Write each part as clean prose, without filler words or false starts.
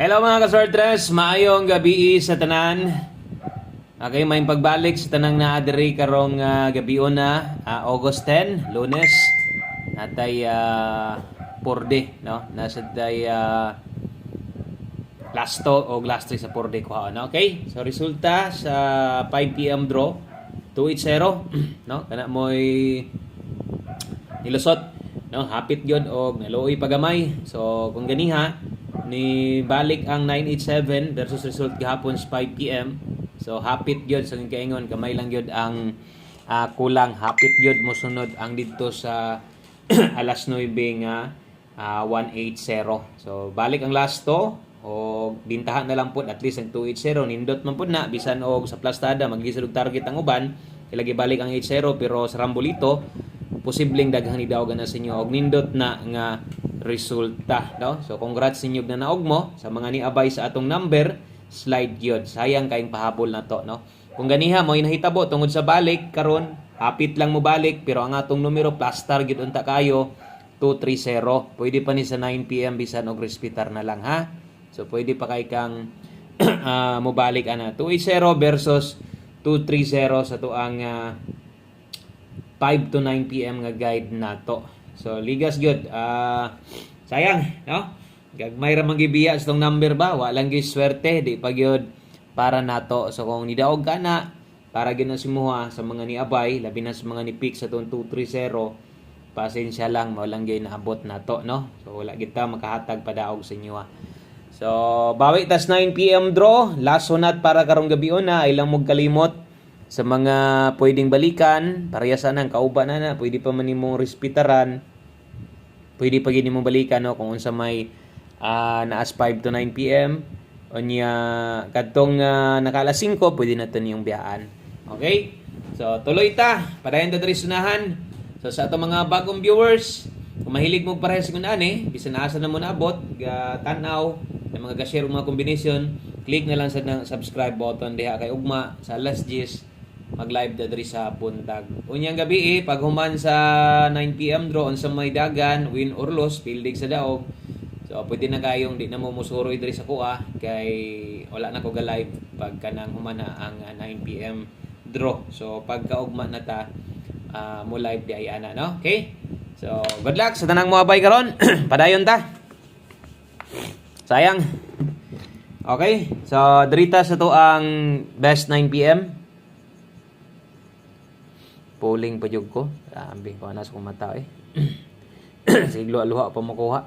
Hello mga kaswertres, maayong gabi sa tanan. Okay, may pagbalik sa tanang naadiri karong gabi na August 10, Lunes. Natay porde, no? Nasa tay last 2 o last 3 sa porde ko ha, no? Okay? So resulta sa 5 PM draw 280, no? Kana moy nilusot, no? Hapit gyud og naluoy pagamay. So kung ganiha ni balik ang 987 versus result gihapon sa 5 PM. So hapit gyud sa kaingon kamay lang gyud ang kulang, hapit gyud mosunod ang didto sa alas 9 nga 180. So balik ang last to o bintahan na lang pud at least ang 280 nindot man pud na bisan og sa plastada maglisod og target ang uban ilagi balik ang 80 pero sa rambolito posibleng daghang nidaogan na sa inyo og nindot na nga resulta, no? So congrats ninyo na naog mo sa mga niabay sa atong number slide gyud. Sayang kayong pahabol na to, no? Kung ganiha mo nahitabo tungod sa balik karon hapit lang mo balik pero ang atong numero plus target unta kayo 230. Pwede pa ni sa 9 PM bisan og respitar na lang ha. So pwede pa kay kang mo balik ana 280 versus 230 sa tuang 5 to 9 PM nga guide nato. So ligas gyud. Sayang, no? Gagmay ra man gibiya sa tong number ba? Wa lang gyud swerte, di pa gyud para nato. So kung nidaog ka na para gyud na simuha sa mga niabay, labi na sa mga ni pick sa tong 230, pasensya lang, mao lang gyud naabot nato, no? So wala gyud ta makahatag padaog sa inyo ha. So bawi tas 9 PM draw, last sunat para karong gabi na, ay lang mo kalimot sa mga pwedeng balikan, parehasan ang kauban na, pwede pa man nimong respitaran, pwede pa gini mong balikan, no, kung unsa may naas 5 to 9 PM, o niya kadtong nakala 5, pwede na ito niyong biyaan. Okay? So, tuloy ta, padayon ta diri sunahan. So, sa atong mga bagong viewers, kung mahilig mo parehas kung bisan asa na mo naabot, tanaw, ng mga ga-share mga combination, click na lang sa subscribe button diha kay ugma sa alas 10 mag-live da diri sa buntag. Unyang gabi pag human sa 9 PM draw on sa may dagan, win or loss, pildig sa daog. So pwede na kayong di na mo musuroy diri sa kuha kay wala na ko ga live pag kanang human na ang 9 PM draw. So pagka ugma na ta mo live di ay ana, no? Okay? So good luck sa tanang moabay karon. Padayon ta. Sayang. Okay? So drita sa to ang best 9 PM. Polling pa jud ko. Ambi ko na sa kumata Siglo-luha pa makuha.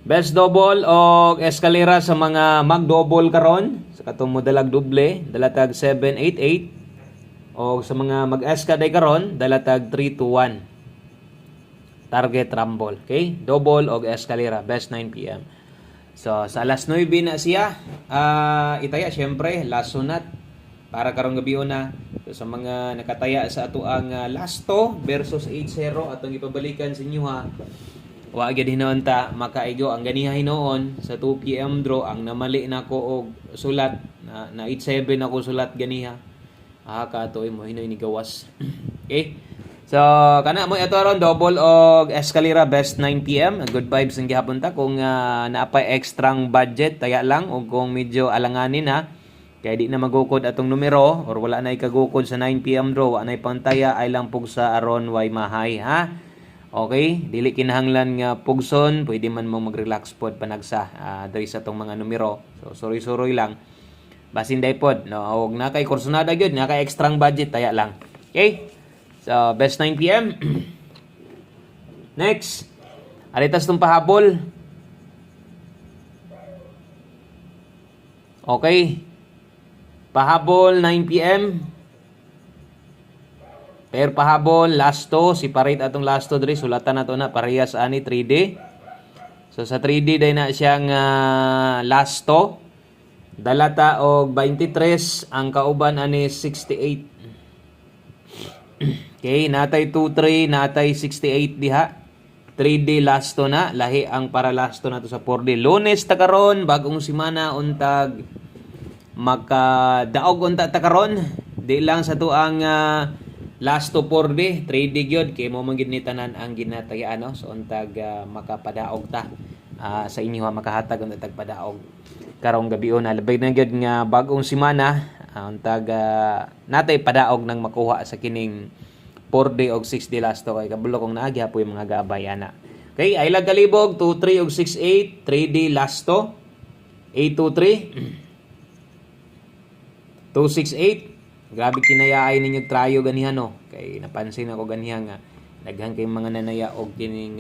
Best double o eskalera sa mga mag-double karon. Sa katong modalag doble, dalatag 788. O sa mga mag-eska day karon, dalatag 321. Target rumble. Okay? Double o eskalera. Best 9 PM. So, sa alas 9 na siya. Itaya, syempre, last sunat. Para karong gabi na. So, sa mga nakataya sa ato ang last 2 versus 8-0 atong ipabalikan sa inyo ha. Wa gyud hinoon ta makaigo ang ganiha hinoon sa 2 PM draw ang namali nako og sulat na 87 ako sulat ganiha. Katoy mo hinoy ni gawas. Okay? So kana mo ato aron double og eskalera best 9 PM. Good vibes ang gihapon ta kung naapay extrang budget taya lang o kung medyo alanganin ha. Kaya di na magukod atong numero or wala na ikagukod sa 9 PM draw, wala na ipantaya ay lang pug sa aron way mahay ha. Okay, dili kinahanglan nga pugson, pwede man mo mag-relax pod panagsa diri sa tong mga numero. So suroy-suroy lang. Basin day pod, no, og na kay kursonada gyud, na kay extrang budget taya lang. Okay? So best 9 PM. Next. Aritas tong pahabol. Okay. Pahabol 9 PM. Per pahabol last 2, separate atong last 2 diri sulatan nato na parehas ani 3D. So sa 3D day na siyang last 2. Dalata og 23 ang kauban ani 68. Okay, natay 23, natay 68 diha. 3D last 2 na, lahi ang para last 2 nato sa 4D. Lunes ta karon, bagong semana untag makadaog unta ta karon. Di lang sa tuang last to 4D, 3D gyud kay mo man gid ni tanan ang ginatayaan, no? So untag makapadaog ta sa inyo ha, makahatag ang tagpadaog karong gabi na labay na gyud nga bagong semana untag natay padaog nang makuha sa kining 4D og 6D lasto kay kabalo kong naagi hapoy mga gaabay ana. Okay, ay lag kalibog 23 og 68 3D lasto 823 268. Grabe kinayaay ninyo trayo ganihan no. Kay napansin ako ganihan nga daghan kay mga nanaya og kining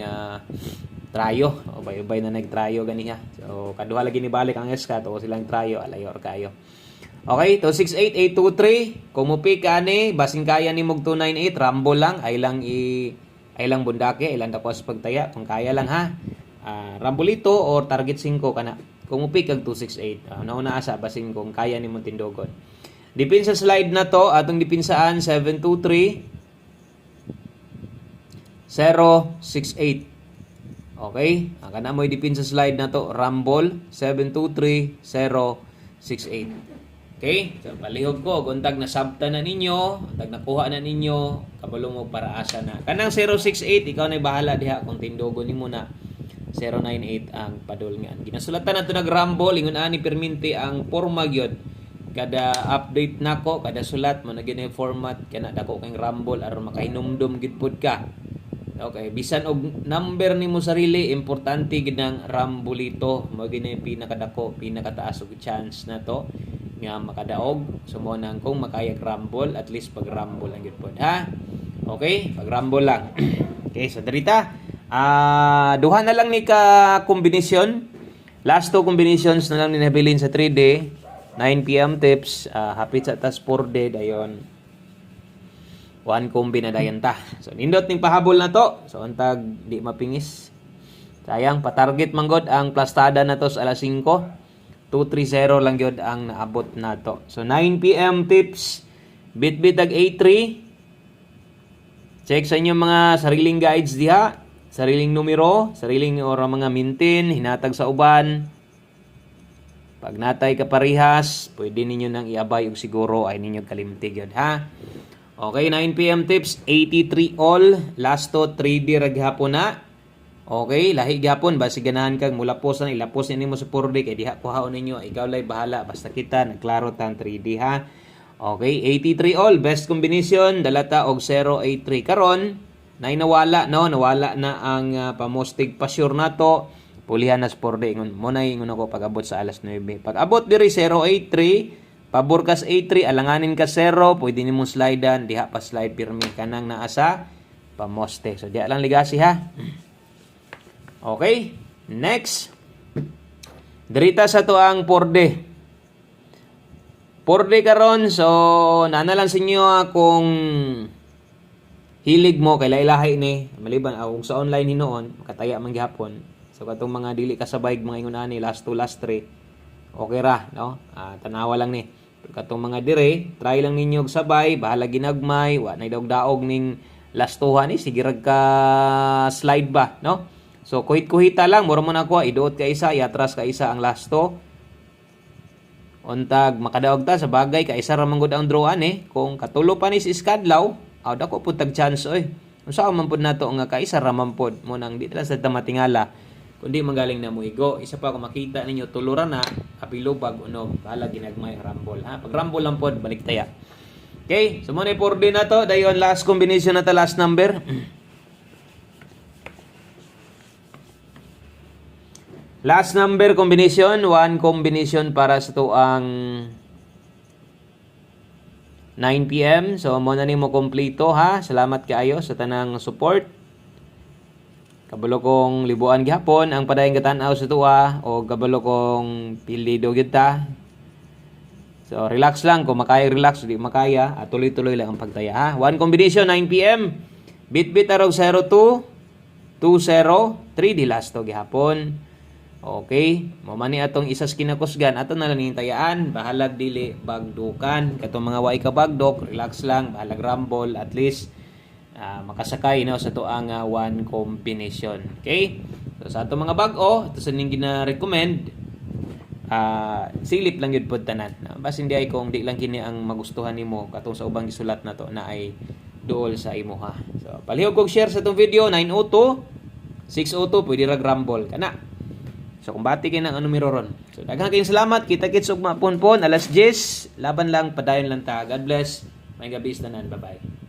trayo o bay-bay na nagtrayo ganiha. So kaduha lagi ni balik ang SK to silang trayo alayor kayo. Okay, 268-823 kung mupi ka ni basing kaya ni mog 298 rambo lang ay lang bundake ay lang tapos pagtaya kung kaya lang ha. Rambolito or target 5 kana. Kung mupi kag 268 nauna asa basing kung kaya ni mong tindogon. Dipin sa slide na to atong dipinsaan 723 068. Okay? Ang kana mo dipin sa slide na to Rumble 723 068. Okay? So palihog ko untag nasabta na ninyo, untag nakuha na ninyo, kabalo mo para asa na. Kanang 068 ikaw na bahala diha kung tindogon nimo na 098 ang padulngan. Ginasulatan nato nag Rumble ingon ani perminti ang forma gyud. Kada update nako, kada sulat mo na gini format kana dako kay Rumble aron makahinumdum gid pud ka. Okay, bisan og number nimo sarili importante gid ang Rambulito mo gini pinakadako, pinakataas og chance na to nga makadaog sumo nang kung makayag Rumble at least pag Rumble lang gid pod ha. Okay, pag Rumble lang. Okay, so dirita duha na lang ni ka kombinasyon. Last two combinations na lang ni nabilin sa 3D 9 PM tips hapit sa tas 4D dayon 1 kombi na dayon ta. So nindot ning pahabol na to. So untag di mapingis. Sayang pa-target manggod ang plastada na to sa alas 5. 230 lang gyud ang naabot nato. So 9 PM tips bit ag A3. Check sa inyong mga sariling guides diha, sariling numero, sariling or mga mintin, hinatag sa uban. Pag natay ka parehas, pwede ninyo nang iabay og siguro ay ninyo kalimtig yun ha. Okay, 9 PM tips 83 all, last to 3D ra gihapon na. Okay, lahi gihapon basi ganahan kag mulapos na ilapos nimo sa 4D kay diha kuhaon ninyo, ikaw lay bahala basta kita nagklaro tang 3D ha. Okay, 83 all, best combination dalata og 083 karon nay nawala no, nawala na ang pamostig pa sure nato. Pulihan na sa 4D ingon mo na ingon ako pag abot sa alas 9. Pag abot diri 083, pabor kas 83, alanganin ka 0, pwede nimo slidean, diha pa slide pirmi kanang naasa pamoste. So diha lang ligasi ha. Okay, next. Dirita sa to ang 4D. 4D karon, so nana lang sa inyo kung hilig mo kay lahi-lahi ni maliban kung sa online hinoon makataya man gihapon. So katong mga dili kasabay mga ingon ani last 2 last 3. Okay ra, no? Tanawa lang ni. Katong mga dire, try lang ninyo og sabay, bahala ginagmay, wa nay daog-daog ning last 2 ni sige rag ka slide ba, no? So kuhit-kuhita lang, mura mo na ko iduot ka isa, iatras ka isa ang last 2. Untag makadaog ta sa bagay ka isa ra man gud ang draw ani, kung katulo pa ni si Skadlaw, dako pud tag chance oy. Unsa man pud nato nga ka isa ra man pud mo nang di lang sa matingala. Kundi magaling na mo igo. Isa pa kung makita ninyo tulura na kapilo bag unog bala ginagmay Rumble ha. Pag Rumble lang pod balik taya. Okay, so mo na 4D na to, dayon last combination na ta, last number. Last number combination, one combination para sa to ang 9 PM. So mo na nimo kompleto ha. Salamat kaayo sa tanang support. Kabalo kong libuan gihapon ang padayong gatan-aw sa tuwa o kabalo kong pilido gyud ta. So relax lang kung makaya relax, di makaya tuloy-tuloy lang ang pagtaya ha. One combination 9 PM. Bit arog 02 20 3D last to gihapon. Okay, mo man ni atong isas kinakusgan ato na lang ning tayaan, bahalag dili bagdukan. Katong mga way ka bagdok, relax lang, bahalag Rumble at least makasakay no sa to ang one combination. Okay? So sa ato mga bag-o, ito sa ning gina-recommend silip lang yun pod tanan. Basin di ay kung di lang kini ang magustuhan nimo katong sa ubang gisulat na to na ay duol sa imo ha. So palihog kog share sa tong video 902 602 pwede ra Rumble kana. So kung bati kayo ng ano numero ron. So daghang kayong salamat. Kita-kits og mapunpon alas 10. Laban lang, padayon lang ta. God bless. May gabi tanan. Bye-bye.